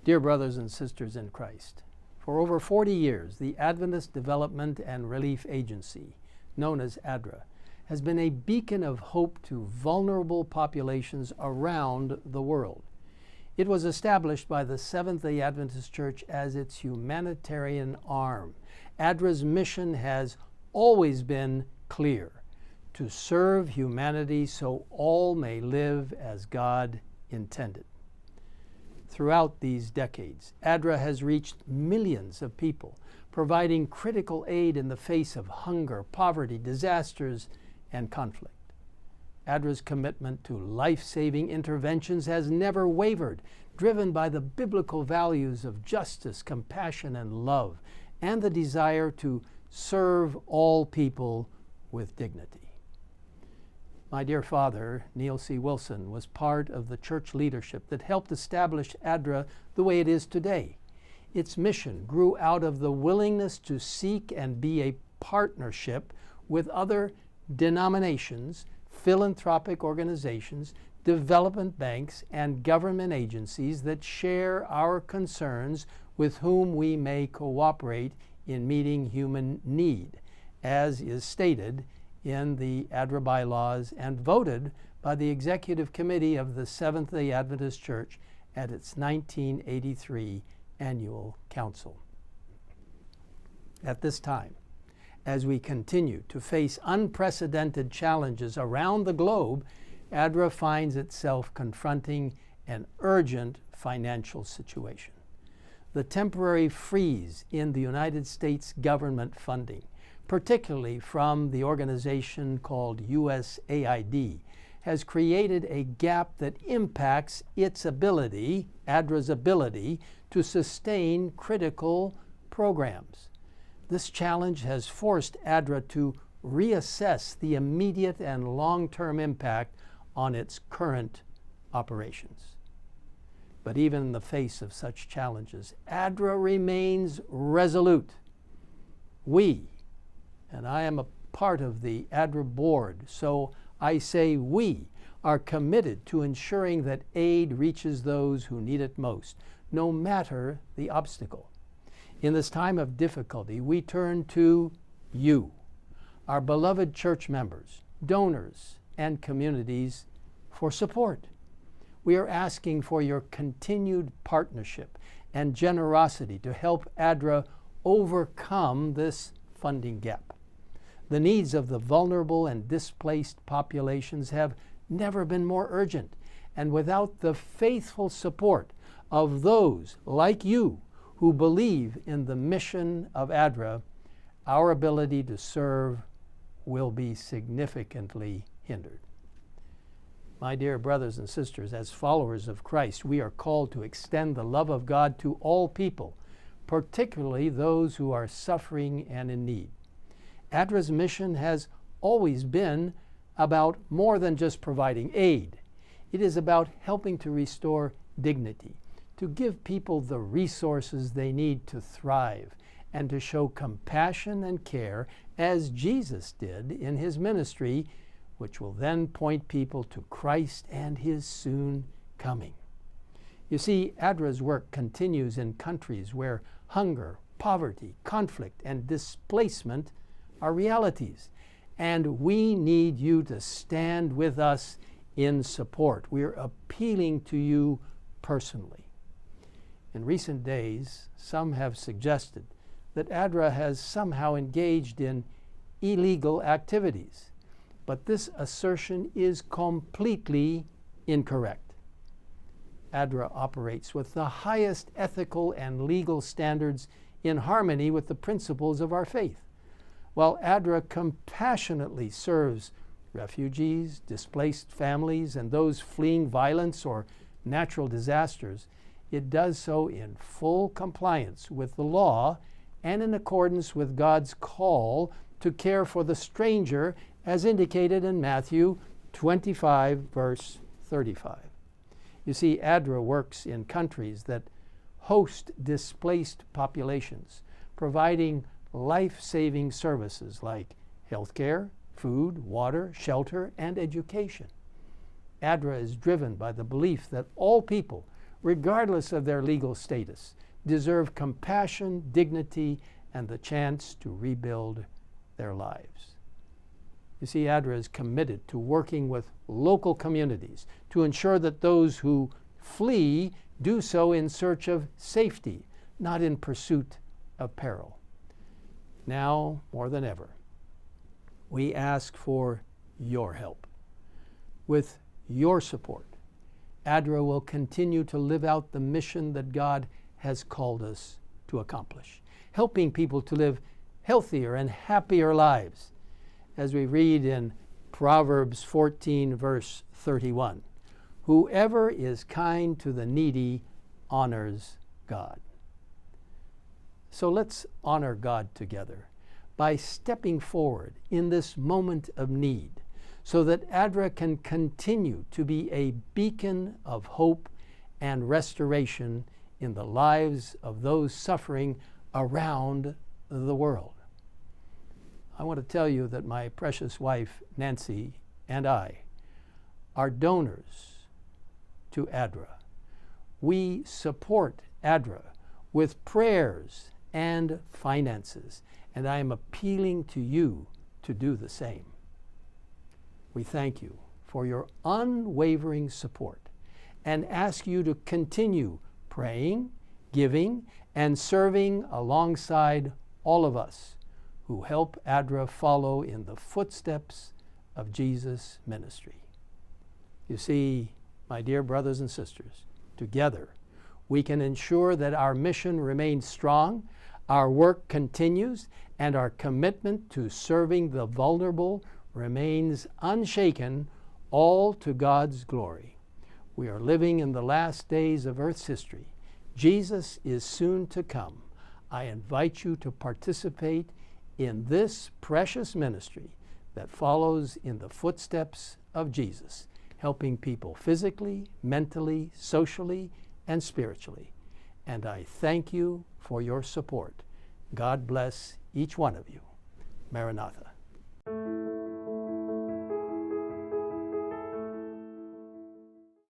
Dear brothers and sisters in Christ, for over 40 years, the Adventist Development and Relief Agency, known as ADRA, has been a beacon of hope to vulnerable populations around the world. It was established by the Seventh-day Adventist Church as its humanitarian arm. ADRA's mission has always been clear: to serve humanity so all may live as God intended. Throughout these decades, ADRA has reached millions of people, providing critical aid in the face of hunger, poverty, disasters, and conflict. ADRA's commitment to life-saving interventions has never wavered, driven by the biblical values of justice, compassion, and love, and the desire to serve all people with dignity. My dear father, Neil C. Wilson, was part of the church leadership that helped establish ADRA the way it is today. Its mission grew out of the willingness to seek and be a partnership with other denominations, philanthropic organizations, development banks, and government agencies that share our concerns with whom we may cooperate in meeting human need, as is stated in the ADRA bylaws and voted by the Executive Committee of the Seventh-day Adventist Church at its 1983 Annual Council. At this time, as we continue to face unprecedented challenges around the globe, ADRA finds itself confronting an urgent financial situation. The temporary freeze in the United States government funding, particularly from the organization called USAID, has created a gap that impacts its ability, ADRA's ability, to sustain critical programs. This challenge has forced ADRA to reassess the immediate and long-term impact on its current operations. But even in the face of such challenges, ADRA remains resolute. We, and I am a part of the ADRA board, so I say we are committed to ensuring that aid reaches those who need it most, no matter the obstacle. In this time of difficulty, we turn to you, our beloved church members, donors, and communities for support. We are asking for your continued partnership and generosity to help ADRA overcome this funding gap. The needs of the vulnerable and displaced populations have never been more urgent, and without the faithful support of those like you who believe in the mission of ADRA, our ability to serve will be significantly hindered. My dear brothers and sisters, as followers of Christ, we are called to extend the love of God to all people, particularly those who are suffering and in need. ADRA's mission has always been about more than just providing aid. It is about helping to restore dignity, to give people the resources they need to thrive, and to show compassion and care as Jesus did in his ministry, which will then point people to Christ and his soon coming. You see, ADRA's work continues in countries where hunger, poverty, conflict, and displacement are realities, and we need you to stand with us in support. We are appealing to you personally. In recent days, some have suggested that ADRA has somehow engaged in illegal activities, but this assertion is completely incorrect. ADRA operates with the highest ethical and legal standards in harmony with the principles of our faith. While ADRA compassionately serves refugees, displaced families, and those fleeing violence or natural disasters, it does so in full compliance with the law and in accordance with God's call to care for the stranger as indicated in Matthew 25, verse 35. You see, ADRA works in countries that host displaced populations, providing life-saving services like healthcare, food, water, shelter, and education. ADRA is driven by the belief that all people, regardless of their legal status, deserve compassion, dignity, and the chance to rebuild their lives. You see, ADRA is committed to working with local communities to ensure that those who flee do so in search of safety, not in pursuit of peril. Now, more than ever, we ask for your help. With your support, ADRA will continue to live out the mission that God has called us to accomplish, helping people to live healthier and happier lives. As we read in Proverbs 14, verse 31, whoever is kind to the needy honors God. So let's honor God together by stepping forward in this moment of need so that ADRA can continue to be a beacon of hope and restoration in the lives of those suffering around the world. I want to tell you that my precious wife, Nancy, and I are donors to ADRA. We support ADRA with prayers and finances, and I am appealing to you to do the same. We thank you for your unwavering support and ask you to continue praying, giving, and serving alongside all of us who help ADRA follow in the footsteps of Jesus' ministry. You see, my dear brothers and sisters, together we can ensure that our mission remains strong, our work continues, and our commitment to serving the vulnerable remains unshaken, all to God's glory. We are living in the last days of Earth's history. Jesus is soon to come. I invite you to participate in this precious ministry that follows in the footsteps of Jesus, helping people physically, mentally, socially, and spiritually. And I thank you for your support. God bless each one of you. Maranatha.